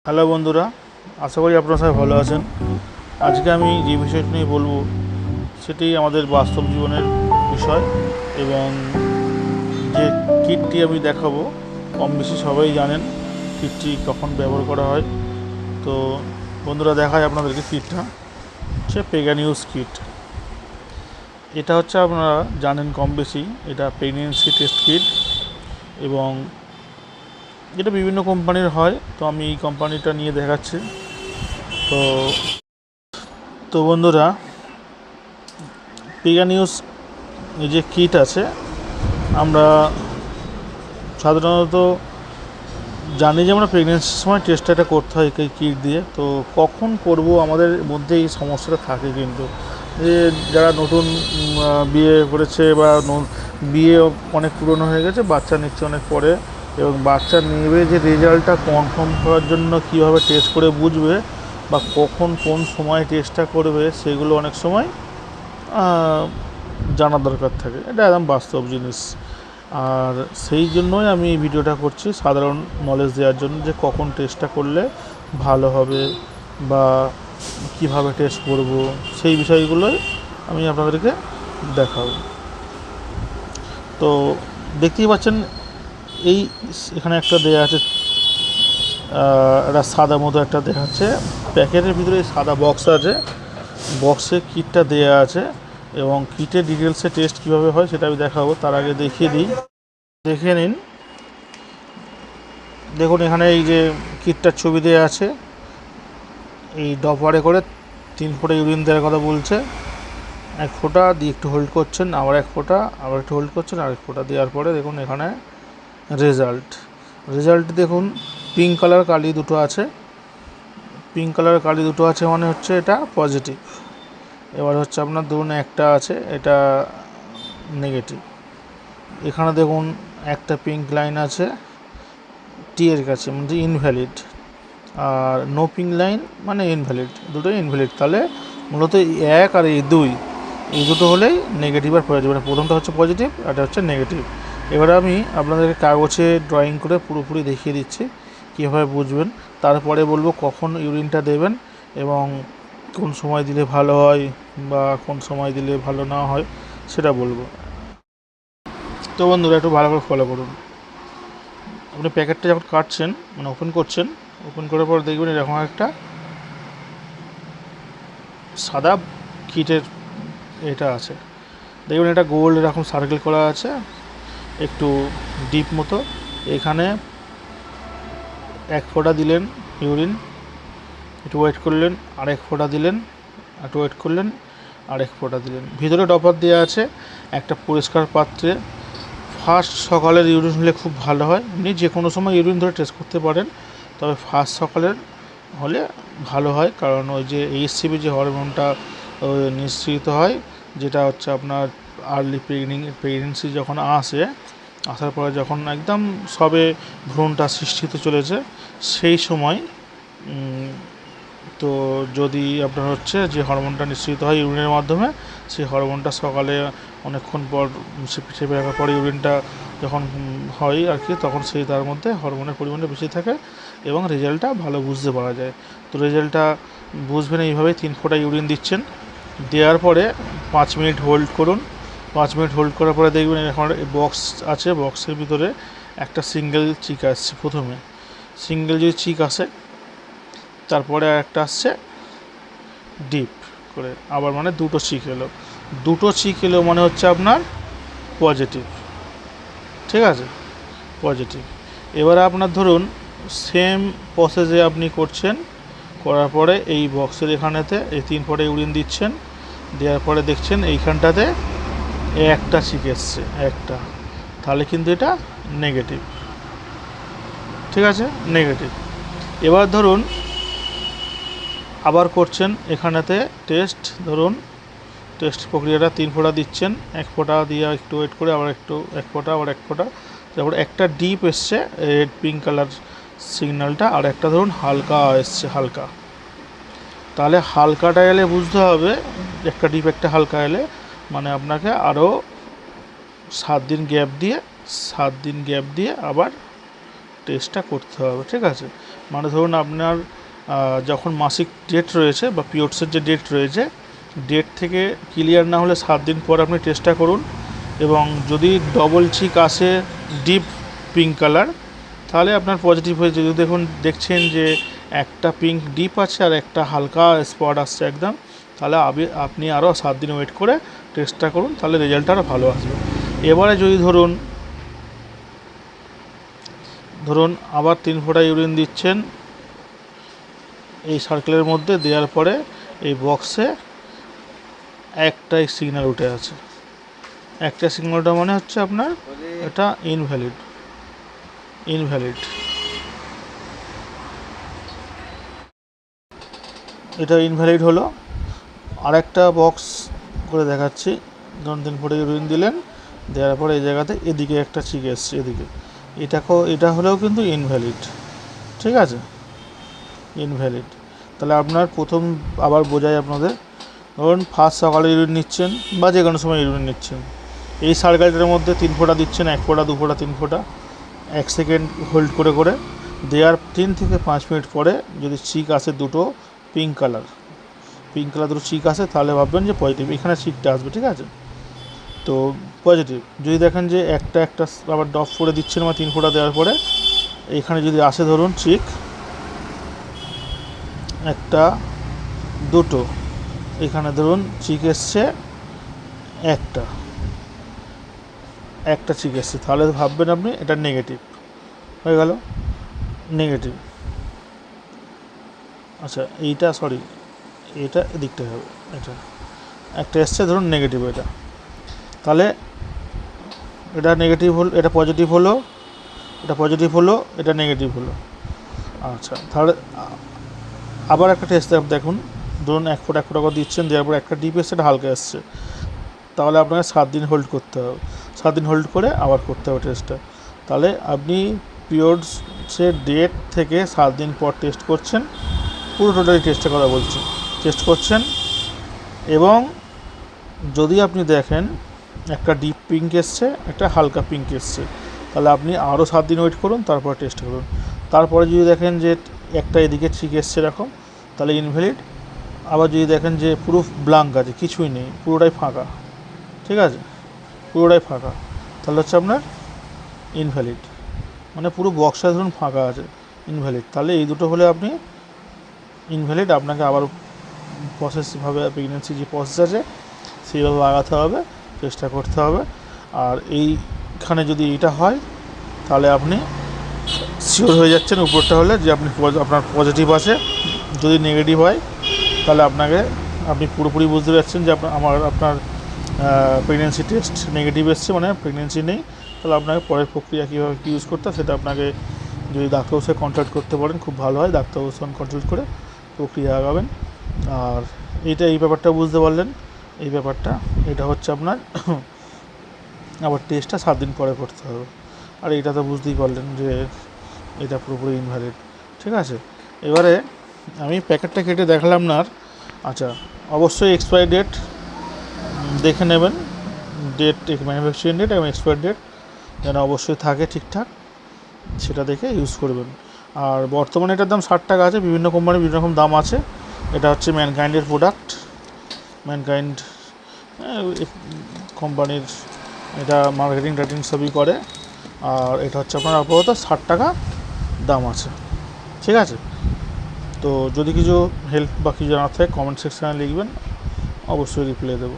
Hello বন্ধুরা, আশা করি আপনারা সবাই ভালো আছেন। আজকে আমি যে বিষয়টি নিয়ে বলবো সেটি আমাদের বাস্তব জীবনের বিষয় এবং যে কিটটি আমি দেখাবো কম বেশি সবাই জানেন কিটটি কখন ব্যবহার করা হয়। তো বন্ধুরা, দেখায় আপনাদেরকে কিটটা হচ্ছে পেগানিউজ কিট। এটা হচ্ছে আপনারা জানেন কম বেশি, এটা প্রেগনেন্সি টেস্ট কিট এবং এটা বিভিন্ন কোম্পানির হয়। তো আমি এই কোম্পানিটা নিয়ে দেখাচ্ছি। তো তো বন্ধুরা, পেগানিউজ যে কিট আছে, আমরা সাধারণত জানি যে আমরা প্রেগনেন্সির সময় টেস্টটা এটা করতে হয় এই কিট দিয়ে। তো কখন করব, আমাদের মধ্যে এই সমস্যাটা থাকে কিন্তু, যে যারা নতুন বিয়ে করেছে বা বিয়ে অনেক পুরনো হয়ে গেছে, বাচ্চা নিচ্ছে অনেক পরে, এবং বাচ্চা নেবে যে রেজাল্টটা কনফার্ম করার জন্য কীভাবে টেস্ট করে বুঝবে বা কখন কোন সময় টেস্টটা করবে, সেগুলো অনেক সময় জানার দরকার থাকে। এটা একদম বাস্তব জিনিস। আর সেই জন্যই আমি এই ভিডিওটা করছি, সাধারণ নলেজ দেওয়ার জন্য, যে কখন টেস্টটা করলে ভালো হবে বা কিভাবে টেস্ট করব, সেই বিষয়গুলোই আমি আপনাদেরকে দেখাবো। তো দেখতেই পাচ্ছেন, এখানে একটা দেয়া আছে, একটা সাদা মতো একটা দেখাচ্ছে, প্যাকেটের ভিতরে সাদা বক্স আছে, বক্সে কিটটা দেয়া আছে এবং কিটের ডিটেলসে টেস্ট কীভাবে হয় সেটা আমি দেখাবো। তার আগে দেখিয়ে দিই, দেখে নিন। দেখুন, এখানে এই যে কিটটার ছবি দেওয়া আছে, এই ডপারে করে 3 ফোঁটা ইউরিন দেওয়ার কথা বলছে। 1 ফোঁটা দিয়ে একটু হোল্ড করছেন, আবার 1 ফোঁটা, আবার একটু হোল্ড করছেন, আর 1 ফোঁটা দেওয়ার পরে দেখুন এখানে রেজাল্ট দেখুন, পিঙ্ক কালার কালি দুটো আছে। পিঙ্ক কালার কালি দুটো আছে মানে হচ্ছে এটা পজিটিভ। এবার হচ্ছে আপনার ধরুন একটা আছে, এটা নেগেটিভ। এখানে দেখুন একটা পিঙ্ক লাইন আছে টি এর কাছে, মানে ইনভ্যালিড, আর নো পিঙ্ক লাইন মানে ইনভ্যালিড, দুটোই ইনভ্যালিড। তাহলে মূলত 1 আর 2 এই দুটো হলেই নেগেটিভ আর পজিটিভ। মানে প্রথমটা হচ্ছে পজিটিভ, আর এটা হচ্ছে নেগেটিভ। এবারে আমি আপনাদেরকে কাগজে ড্রয়িং করে পুরোপুরি দেখিয়ে দিচ্ছি কীভাবে বুঝবেন। তারপরে বলবো কখন ইউরিনটা দেবেন এবং কোন সময় দিলে ভালো হয় বা কোন সময় দিলে ভালো না হয় সেটা বলবো। তো বন্ধুরা, একটু ভালো করে ফলো করুন। আপনি প্যাকেটটা যখন কাটছেন, মানে ওপেন করছেন, ওপেন করার পর দেখবেন এরকম একটা সাদা কিটের এটা আছে। দেখবেন এটা গোল এরকম সার্কেল করা আছে, একটু ডিপ মতো। এখানে 1 ফোঁটা দিলেন ইউরিন, একটু ওয়েট করলেন, আর 1 ফোঁটা দিলেন, একটু ওয়েট করলেন, আর 1 ফোঁটা দিলেন। ভিতরে ডপার দেওয়া আছে একটা পরিষ্কার পাত্রে। ফার্স্ট সকালের ইউরিন হলে খুব ভালো হয়। আপনি যে কোনো সময় ইউরিন ধরে টেস্ট করতে পারেন, তবে ফার্স্ট সকালের হলে ভালো হয়, কারণ ওই যে এইচসিবি যে হরমোনটা নিঃসৃত হয়, যেটা হচ্ছে আপনার আর্লি প্রেগনেন্সি যখন আসার পরে যখন একদম সবে ভ্রূণটা সৃষ্টিতে চলেছে, সেই সময় তো যদি আপনার হচ্ছে যে হরমোনটা নিঃসৃত হয় ইউরিনের মাধ্যমে, সেই হরমোনটা সকালে অনেকক্ষণ পর চেপে রাখার পরে ইউরিনটা যখন হয় আর কি, তখন তার মধ্যে হরমোনের পরিমাণটা বেশি থাকে এবং রেজাল্টটা ভালো বুঝতে পারা যায়। তো রেজাল্টটা বুঝবেন এইভাবে। 3 ফোঁটা ইউরিন দিচ্ছেন, দেওয়ার পরে 5 মিনিট হোল্ড করুন। 5 মিনিট হোল্ড করার পরে দেখবেন এখন বক্স আছে, বক্সের ভিতরে একটা সিঙ্গেল চিক আসছে। প্রথমে সিঙ্গেল যদি চিক আসে, তারপরে আর একটা আসছে ডিপ করে, আবার মানে দুটো চিক এলো মানে হচ্ছে আপনার পজিটিভ। ঠিক আছে, পজিটিভ। এবারে আপনার ধরুন সেম প্রসেসে আপনি করছেন, করার পরে এই বক্সের এখানেতে এই 3 ফোঁটা ইউরিন দিচ্ছেন, দেওয়ার পরে দেখছেন এইখানটাতে একটা চিক এসছে, একটা, তাহলে কিন্তু এটা নেগেটিভ। ঠিক আছে, নেগেটিভ। এবার ধরুন আবার করছেন এখানেতে টেস্ট, ধরুন টেস্ট প্রক্রিয়াটা 3 ফোঁটা দিচ্ছেন, 1 ফোঁটা দিয়ে একটু ওয়েট করে আবার একটু 1 ফোঁটা, আবার 1 ফোঁটা, তারপর একটা ডিপ এসছে রেড পিঙ্ক কালার সিগন্যালটা, আর একটা ধরুন হালকা এসছে, হালকা। তাহলে হালকাটা এলে বুঝতে হবে, একটা ডিপ একটা হালকা এলে মানে আপনাকে আরও 7 দিন গ্যাপ দিয়ে আবার টেস্টটা করতে হবে, ঠিক আছে। মানে ধরুন আপনার যখন মাসিক ডেট রয়েছে বা পিরিয়ডসের যে ডেট রয়েছে, ডেট থেকে ক্লিয়ার না হলে 7 দিন পর আপনি টেস্টটা করুন। এবং যদি ডবল চিক আসে ডিপ পিঙ্ক কালার, তাহলে আপনার পজিটিভ হয়েছে। যদি দেখছেন যে একটা পিঙ্ক ডিপ আছে আর একটা হালকা স্পট আসছে একদম, তাহলে আপনি আরও 7 দিন ওয়েট করে টেস্টটা করুন, তাহলে রেজাল্টটা আরও ভালো আসবে। এবারে যদি ধরুন আবার 3 ফোঁটা ইউরিন দিচ্ছেন এই সার্কেলের মধ্যে, দেওয়ার পরে এই বক্সে একটাই সিগন্যাল উঠে আছে। একটা সিগন্যালটা মানে হচ্ছে আপনার এটা ইনভ্যালিড। এটা ইনভ্যালিড হলো। আরেকটা বক্স করে দেখাচ্ছি। ধরুন 3 ফোঁটা ইউরিন দিলেন, দেওয়ার পরে এই জায়গাতে এদিকে একটা চিক এসছে, এদিকে এটা হলেও কিন্তু ইনভ্যালিড, ঠিক আছে, ইনভ্যালিড। তাহলে আপনার প্রথম আবার বোঝাই আপনাদের, ধরুন ফার্স্ট সকালে ইউরিন নিচ্ছেন বা যে কোনো সময় ইউরিন নিচ্ছেন, এই সার্কেলটার মধ্যে 3 ফোঁটা দিচ্ছেন, 1 ফোঁটা 2 ফোঁটা 3 ফোঁটা 1 সেকেন্ড হোল্ড করে দেওয়ার 3 থেকে 5 মিনিট পরে যদি চিক আসে দুটো পিঙ্ক কালার দুটো চিক আসে, তাহলে ভাববেন যে পজিটিভ, এখানে চিকটা আসবে, ঠিক আছে। তো পজিটিভ। যদি দেখেন যে একটা আবার ড্রপ করে দিচ্ছেন বা 3 ফোঁটা দেওয়ার পরে এখানে যদি আসে ধরুন চিক একটা দুটো, এখানে ধরুন চিক এসছে একটা চিক এসছে, তাহলে ভাববেন আপনি এটা নেগেটিভ হয়ে গেল, নেগেটিভ। আচ্ছা এটা এদিকটা হবে, এটা একটা এসছে ধরুন নেগেটিভ, তাহলে এটা নেগেটিভ হলো, এটা পজিটিভ হলো, এটা নেগেটিভ হলো। আচ্ছা, তাহলে আবার একটা টেস্ট দেখুন, ধরুন 1 ফোঁটা করে দিচ্ছেন, দেওয়ার পর একটা ডিপ এসছে, এটা হালকা এসছে, তাহলে আপনাকে 7 দিন হোল্ড করতে হবে। 7 দিন হোল্ড করে আবার করতে হবে টেস্টটা। তাহলে আপনি পিরিয়ডসের ডেট থেকে 7 দিন পর টেস্ট করছেন, পুরো টোটালি টেস্টের কথা বলছি, টেস্ট করছেন। এবং যদি আপনি দেখেন একটা ডিপ পিঙ্ক এসছে, একটা হালকা পিঙ্ক এসছে, তাহলে আপনি আরও 7 দিন ওয়েট করুন, তারপর টেস্ট করুন। তারপরে যদি দেখেন যে একটা এদিকে ঠিক এসছে এরকম, তাহলে ইনভ্যালিড। আবার যদি দেখেন যে পুরো ব্ল্যাঙ্ক আছে, কিছুই নেই, পুরোটাই ফাঁকা, ঠিক আছে, তাহলে হচ্ছে আপনার ইনভ্যালিড। মানে পুরো বক্সটা ধরুন ফাঁকা আছে, ইনভ্যালিড। তাহলে এই দুটো হলে আপনি ইনভ্যালিড। আপনাকে আবার প্রসেসভাবে প্রেগনেন্সি যে প্রসেস আছে সেইভাবে আগাতে হবে, চেষ্টা করতে হবে। আর এইখানে যদি এটা হয়, তাহলে আপনি শিওর হয়ে যাচ্ছেন উপরটা হলে যে আপনার পজিটিভ আছে। যদি নেগেটিভ হয়, তাহলে আপনি পুরোপুরি বুঝতে পারছেন যে আপনার প্রেগনেন্সি টেস্ট নেগেটিভ এসছে, মানে প্রেগনেন্সি নেই। তাহলে আপনাকে পরের প্রক্রিয়া কীভাবে ইউজ করতে হয় সেটা আপনাকে যদি ডাক্তারবাবুর সাথে কনসাল্ট করতে পারেন খুব ভালো হয়। ডাক্তারবাবুর সঙ্গে কনসাল্ট করে প্রক্রিয়া আগাবেন। আর এই ব্যাপারটা বুঝতে পারলেন, এই ব্যাপারটা এটা হচ্ছে আপনার আবার টেস্টটা 7 দিন পরে করতে হবে। আর এটা তো বুঝতেই পারলেন যে এটা পুরোপুরি ইনভ্যালিড, ঠিক আছে। এবারে আমি প্যাকেটটা কেটে দেখালাম না আর। আচ্ছা, অবশ্যই এক্সপায়ারি ডেট দেখে নেবেন, ম্যানুফ্যাকচারিং ডেট এবং এক্সপায়ারি ডেট যেন অবশ্যই থাকে ঠিকঠাক, সেটা দেখে ইউজ করবেন। আর বর্তমানে এটার দাম 60 টাকা আছে, বিভিন্ন কোম্পানির বিভিন্ন রকম দাম আছে। এটা হচ্ছে ম্যানকাইন্ডের প্রোডাক্ট, ম্যানকাইন্ড কোম্পানির, এটা মার্কেটিং সবই করে। আর এটা হচ্ছে আপনার আপাতত 60 টাকা দাম আছে, ঠিক আছে। তো যদি কিছু হেল্প বা কিছু জানার থাকে কমেন্ট সেকশানে লিখবেন, অবশ্যই রিপ্লাই দেবো।